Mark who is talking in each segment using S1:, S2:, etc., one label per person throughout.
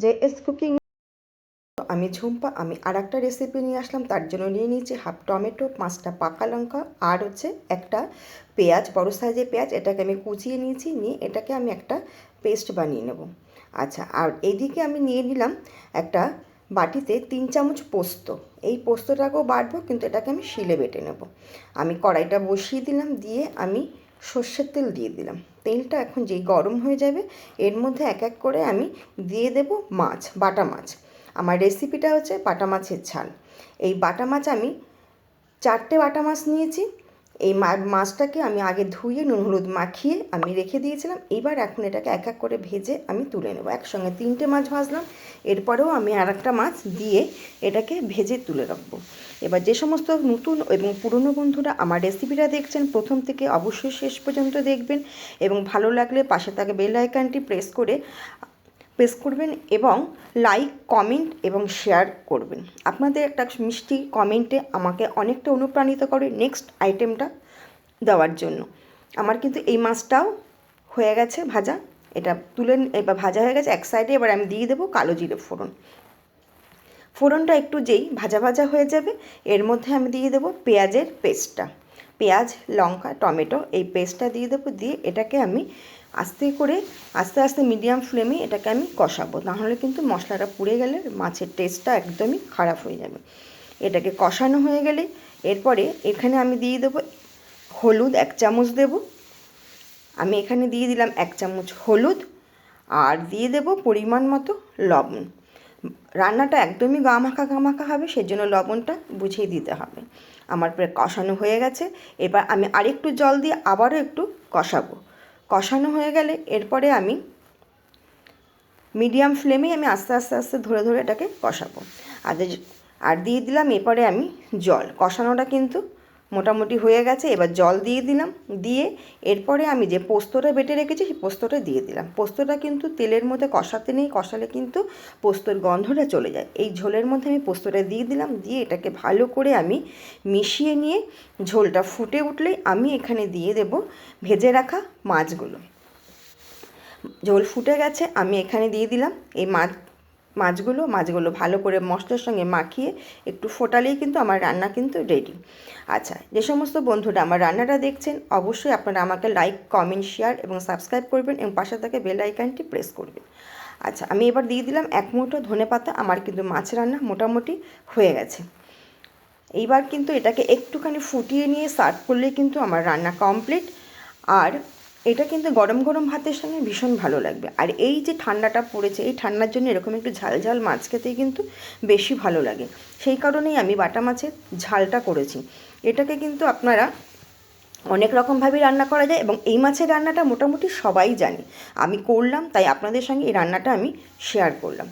S1: JS cooking. আমি ঝুম্পা। আমি আরেকটা রেসিপি নিয়ে আসলাম। তার জন্য নিয়ে নিয়েছি হাফ টমেটো, 5টা পাকা লঙ্কা আর হচ্ছে একটা পেঁয়াজ, বড় সাইজের পেঁয়াজ। এটাকে আমি কুচিয়ে নিয়েছি, নিয়ে এটাকে আমি একটা পেস্ট বানিয়ে নেব। আচ্ছা, আর এইদিকে আমি নিয়ে নিলাম একটা বাটিতে 3 চামচ পোস্ত। এই পোস্তটাকেও বাটবো, কিন্তু এটাকে আমি শিলে বেটে নেব। আমি কড়াইটা বসিয়ে দিলাম, দিয়ে আমি সর্ষের তেল দিয়ে দিলাম। তেলটা এখন যেই গরম হয়ে যাবে, এর মধ্যে এক এক করে আমি দিয়ে দেব মাছ, বাটা মাছ। আমার রেসিপিটা হচ্ছে বাটা মাছের ঝাল। এই বাটা মাছ আমি 4টে বাটা মাছ নিয়েছি। এই মাছটাকে আমি আগে ধুয়ে নুন হলুদ মাখিয়ে আমি রেখে দিয়েছিলাম। এবার এখন এটাকে এক এক করে ভেজে আমি তুলে নেব। একসঙ্গে 3টে মাছ ভাজলাম, এরপরেও আমি আর একটা মাছ দিয়ে এটাকে ভেজে তুলে রাখবো। এবার যে সমস্ত নতুন এবং পুরনো বন্ধুরা আমার রেসিপিটা দেখছেন, প্রথম থেকে অবশ্যই শেষ পর্যন্ত দেখবেন, এবং ভালো লাগলে পাশে থাকা বেল আইকনটি প্রেস করবেন এবং লাইক, কমেন্ট এবং শেয়ার করবেন। আপনাদের একটা মিষ্টি কমেন্টে আমাকে অনেকটা অনুপ্রাণিত করে নেক্সট আইটেমটা দেওয়ার জন্য। আমার কিন্তু এই মাছটাও হয়ে গেছে ভাজা। এটা তুলে এবার ভাজা হয়ে গেছে এক সাইডে। এবার আমি দিয়ে দেবো কালো জিরে ফোড়ন। ফোড়নটা একটু যেই ভাজা ভাজা হয়ে যাবে, এর মধ্যে আমি দিয়ে দেবো পেঁয়াজের পেস্টটা। পেঁয়াজ, লঙ্কা, টমেটো এই পেস্টটা দিয়ে দেবো। দিয়ে এটাকে আমি আস্তে আস্তে মিডিয়াম ফ্লেমে এটাকে আমি কষাবো, নাহলে কিন্তু মশলাটা পুড়ে গেলে মাছের টেস্টটা একদমই খারাপ হয়ে যাবে। এটাকে কষানো হয়ে গেলে এরপরে এখানে আমি দিয়ে দেবো হলুদ, 1 চামচ দেব। আমি এখানে দিয়ে দিলাম 1 চামচ হলুদ, আর দিয়ে দেব পরিমাণ মতো লবণ। রান্নাটা একদমই গা মাখা হবে, সেজন্য লবণটা বুঝিয়ে দিতে হবে। আমার প্রায় কষানো হয়ে গেছে। এবার আমি আরেকটু জল দিয়ে আবারও একটু কষাবো। কষানো হয়ে গেলে এরপরে আমি মিডিয়াম ফ্লেমে আমি আস্তে আস্তে ধরে এটাকে কষাবো। আর দিয়ে দিলাম এরপরে আমি জল। কষানোটা কিন্তু মোটামুটি হয়ে গেছে। এবার জল দিয়ে দিলাম। দিয়ে এরপরে আমি যে পোস্তটা বেটে রেখেছি সেই পোস্তটা দিয়ে দিলাম। পোস্তটা কিন্তু তেলের মধ্যে কষাতে নেই, কষালে কিন্তু পোস্তর গন্ধটা চলে যায়। এই ঝোলের মধ্যে আমি পোস্তটা দিয়ে দিলাম। দিয়ে এটাকে ভালো করে আমি মিশিয়ে নিয়ে ঝোলটা ফুটে উঠলেই আমি এখানে দিয়ে দেব ভেজে রাখা মাছগুলো। ঝোল ফুটে গেছে, আমি এখানে দিয়ে দিলাম এই মাছগুলো ভালো করে মশলার সঙ্গে মাখিয়ে একটু ফোটালেই কিন্তু আমার রান্না কিন্তু রেডি। আচ্ছা, যে সমস্ত বন্ধুরা আমার রান্নাটা দেখছেন, অবশ্যই আপনারা আমাকে লাইক, কমেন্ট, শেয়ার এবং সাবস্ক্রাইব করবেন, এবং পাশে থেকে বেল আইকনটি প্রেস করবেন। আচ্ছা, আমি এবার দিয়ে দিলাম 1 মুঠো ধনেপাতা। আমার কিন্তু মাছ রান্না মোটামুটি হয়ে গেছে। এইবার কিন্তু এটাকে একটুখানি ফুটিয়ে নিয়ে সার্ভ করলেই কিন্তু আমার রান্না কমপ্লিট। আর এটা কিন্তু গরম গরম ভাতের সঙ্গে ভীষণ ভালো লাগবে। আর এই যে ঠান্ডাটা পড়েছে, এই ঠান্ডার জন্য এরকম একটু ঝাল ঝাল মাছ খেতেই কিন্তু বেশি ভালো লাগে। সেই কারণেই আমি বাটা মাছের ঝালটা করেছি। এটাকে কিন্তু আপনারা অনেক রকমভাবেই রান্না করা যায়, এবং এই মাছের রান্নাটা মোটামুটি সবাই জানে। আমি করলাম, তাই আপনাদের সঙ্গে এই রান্নাটা আমি শেয়ার করলাম।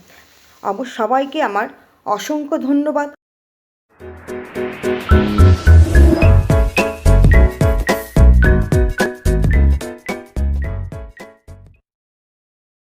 S1: সবাইকে আমার অসংখ্য ধন্যবাদ।